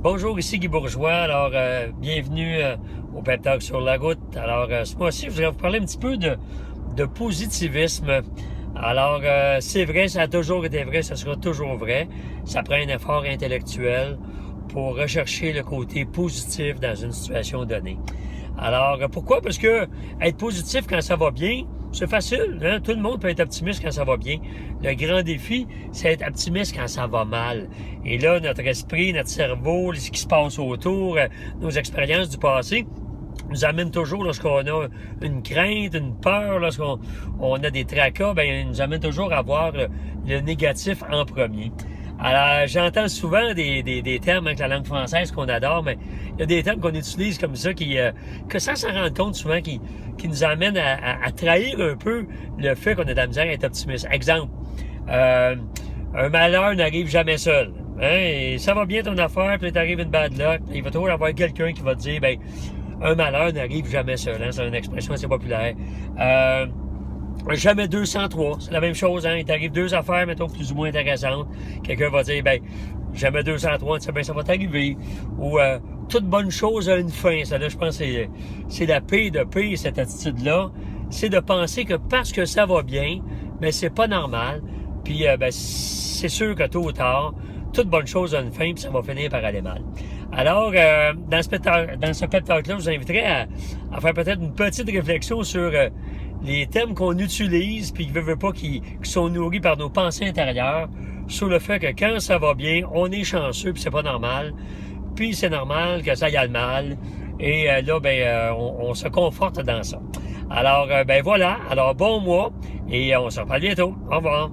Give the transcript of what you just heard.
Bonjour, ici Guy Bourgeois. Alors, bienvenue au Pep Talk sur la goutte. Alors, ce mois-ci, je voudrais vous parler un petit peu de positivisme. Alors, c'est vrai, ça a toujours été vrai, ça sera toujours vrai. Ça prend un effort intellectuel pour rechercher le côté positif dans une situation donnée. Alors, pourquoi? Parce que être positif quand ça va bien, c'est facile, hein? Tout le monde peut être optimiste quand ça va bien. Le grand défi, c'est être optimiste quand ça va mal. Et là, notre esprit, notre cerveau, ce qui se passe autour, nos expériences du passé, nous amènent toujours, lorsqu'on a une crainte, une peur, lorsqu'on a des tracas, ben, nous amène toujours à voir le négatif en premier. Alors, j'entends souvent des termes avec la langue française qu'on adore, mais il y a des termes qu'on utilise comme ça que sans s'en rendre compte souvent, qui nous amènent à trahir un peu le fait qu'on a de la misère à être optimiste. Exemple, un malheur n'arrive jamais seul. Hein? Et ça va bien ton affaire, puis t'arrive une bad luck, il va toujours y avoir quelqu'un qui va te dire, ben, un malheur n'arrive jamais seul. Hein? C'est une expression assez populaire. Jamais 203. C'est la même chose, hein. Il t'arrive deux affaires, mettons, plus ou moins intéressantes. Quelqu'un va dire, ben, jamais 203, tu sais, ben, ça va t'arriver. Ou, toute bonne chose a une fin. Ça, là, je pense que c'est la paix de paix, cette attitude-là. C'est de penser que parce que ça va bien, ben, c'est pas normal. Puis, ben, c'est sûr que tôt ou tard, toute bonne chose a une fin, puis ça va finir par aller mal. Alors, dans ce pep talk-là, je vous inviterai à faire peut-être une petite réflexion sur les thèmes qu'on utilise, puis qui sont nourris par nos pensées intérieures, sur le fait que quand ça va bien, on est chanceux, puis c'est pas normal. Puis c'est normal que ça y aille mal. Et là, ben, on se conforte dans ça. Alors, ben voilà. Alors, bon mois, et on se reparle bientôt. Au revoir.